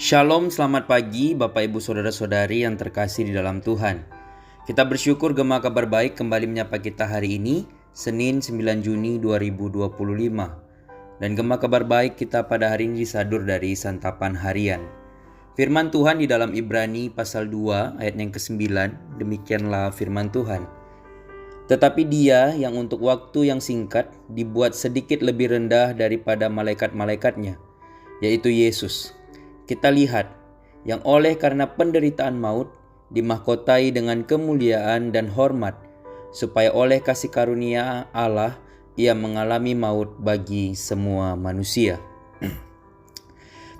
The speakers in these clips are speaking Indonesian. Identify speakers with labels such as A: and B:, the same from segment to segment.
A: Shalom, selamat pagi Bapak Ibu Saudara-saudari yang terkasih di dalam Tuhan. Kita bersyukur Gema Kabar Baik kembali menyapa kita hari ini, Senin 9 Juni 2025. Dan Gema Kabar Baik kita pada hari ini disadur dari santapan harian. Firman Tuhan di dalam Ibrani pasal 2 ayat yang ke-9, demikianlah firman Tuhan. Tetapi Dia yang untuk waktu yang singkat dibuat sedikit lebih rendah daripada malaikat-malaikatnya, yaitu Yesus. Kita lihat yang oleh karena penderitaan maut dimahkotai dengan kemuliaan dan hormat, supaya oleh kasih karunia Allah ia mengalami maut bagi semua manusia.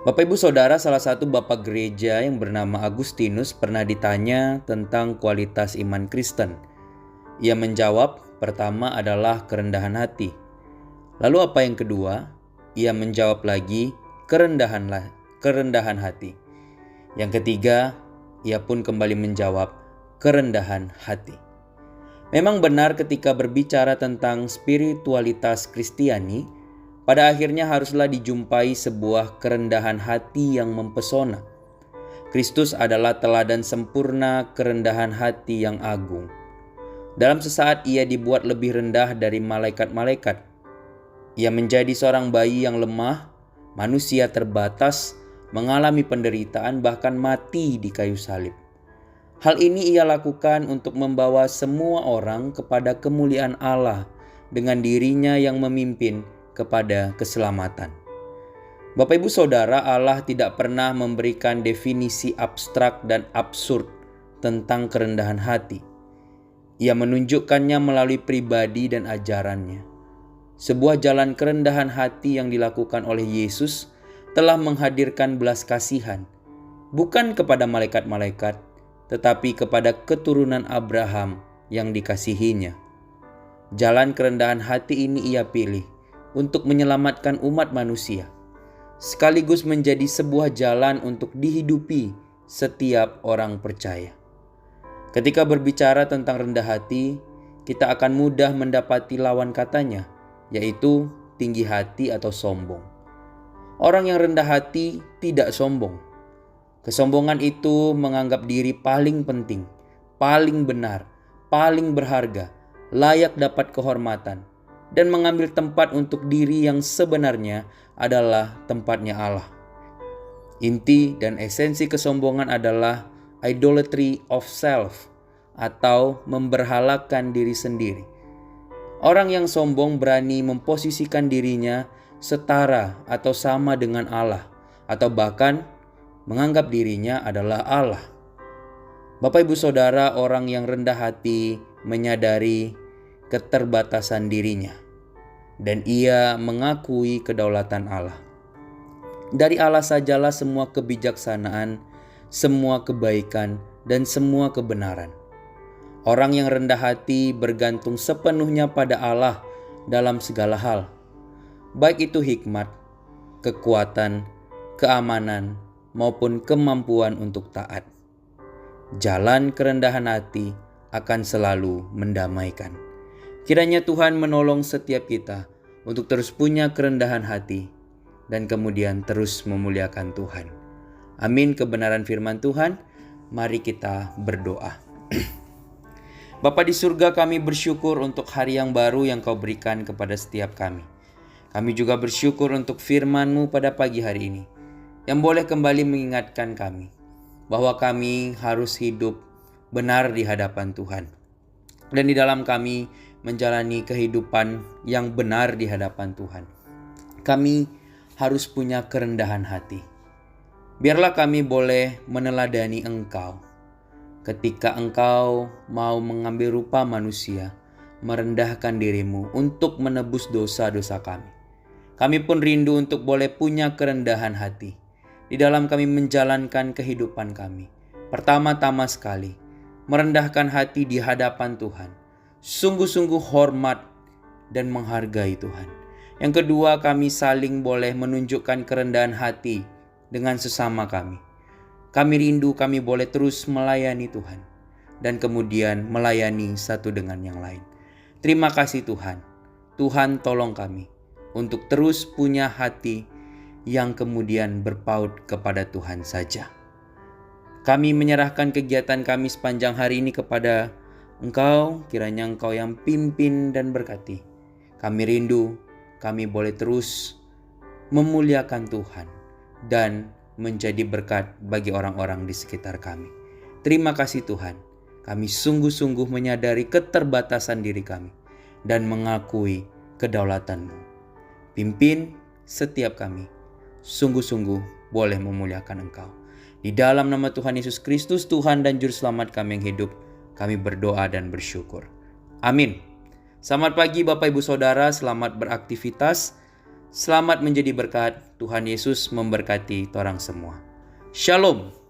A: Bapak Ibu Saudara, salah satu bapak gereja yang bernama Agustinus pernah ditanya tentang kualitas iman Kristen. Ia menjawab, pertama adalah kerendahan hati. Lalu apa yang kedua? Ia menjawab lagi, kerendahan hati. Yang ketiga, ia pun kembali menjawab, kerendahan hati. Memang benar ketika berbicara tentang spiritualitas Kristiani, pada akhirnya haruslah dijumpai sebuah kerendahan hati yang mempesona. Kristus adalah teladan sempurna kerendahan hati yang agung. Dalam sesaat ia dibuat lebih rendah dari malaikat-malaikat. Ia menjadi seorang bayi yang lemah, manusia terbatas, mengalami penderitaan bahkan mati di kayu salib. Hal ini ia lakukan untuk membawa semua orang kepada kemuliaan Allah dengan dirinya yang memimpin kepada keselamatan. Bapak Ibu Saudara, Allah tidak pernah memberikan definisi abstrak dan absurd tentang kerendahan hati. Ia menunjukkannya melalui pribadi dan ajarannya. Sebuah jalan kerendahan hati yang dilakukan oleh Yesus telah menghadirkan belas kasihan, bukan kepada malaikat-malaikat, tetapi kepada keturunan Abraham yang dikasihinya. Jalan kerendahan hati ini ia pilih untuk menyelamatkan umat manusia, sekaligus menjadi sebuah jalan untuk dihidupi setiap orang percaya. Ketika berbicara tentang rendah hati, kita akan mudah mendapati lawan katanya, yaitu tinggi hati atau sombong. Orang yang rendah hati tidak sombong. Kesombongan itu menganggap diri paling penting, paling benar, paling berharga, layak dapat kehormatan, dan mengambil tempat untuk diri yang sebenarnya adalah tempatnya Allah. Inti dan esensi kesombongan adalah idolatry of self atau memberhalakan diri sendiri. Orang yang sombong berani memposisikan dirinya setara atau sama dengan Allah, atau bahkan menganggap dirinya adalah Allah. Bapak Ibu Saudara, orang yang rendah hati menyadari keterbatasan dirinya dan ia mengakui kedaulatan Allah. Dari Allah sajalah semua kebijaksanaan, semua kebaikan, dan semua kebenaran. Orang yang rendah hati bergantung sepenuhnya pada Allah dalam segala hal, baik itu hikmat, kekuatan, keamanan, maupun kemampuan untuk taat. Jalan kerendahan hati akan selalu mendamaikan. Kiranya Tuhan menolong setiap kita untuk terus punya kerendahan hati dan kemudian terus memuliakan Tuhan. Amin. Kebenaran firman Tuhan, mari kita berdoa. Bapa di surga, kami bersyukur untuk hari yang baru yang Kau berikan kepada setiap kami. Kami juga bersyukur untuk firman-Mu pada pagi hari ini, yang boleh kembali mengingatkan kami bahwa kami harus hidup benar di hadapan Tuhan. Dan di dalam kami menjalani kehidupan yang benar di hadapan Tuhan, kami harus punya kerendahan hati. Biarlah kami boleh meneladani Engkau ketika Engkau mau mengambil rupa manusia, merendahkan diri-Mu untuk menebus dosa-dosa kami. Kami pun rindu untuk boleh punya kerendahan hati di dalam kami menjalankan kehidupan kami. Pertama-tama sekali, merendahkan hati di hadapan Tuhan, sungguh-sungguh hormat dan menghargai Tuhan. Yang kedua, kami saling boleh menunjukkan kerendahan hati dengan sesama kami. Kami rindu kami boleh terus melayani Tuhan dan kemudian melayani satu dengan yang lain. Terima kasih Tuhan. Tuhan tolong kami untuk terus punya hati yang kemudian berpaut kepada Tuhan saja. Kami menyerahkan kegiatan kami sepanjang hari ini kepada Engkau, kiranya Engkau yang pimpin dan berkati. Kami rindu, kami boleh terus memuliakan Tuhan dan menjadi berkat bagi orang-orang di sekitar kami. Terima kasih Tuhan, kami sungguh-sungguh menyadari keterbatasan diri kami dan mengakui kedaulatan-Mu. Pimpin setiap kami, sungguh-sungguh boleh memuliakan Engkau. Di dalam nama Tuhan Yesus Kristus, Tuhan dan Juru Selamat kami yang hidup, kami berdoa dan bersyukur. Amin. Selamat pagi Bapak Ibu Saudara, selamat beraktivitas, selamat menjadi berkat. Tuhan Yesus memberkati torang semua. Shalom.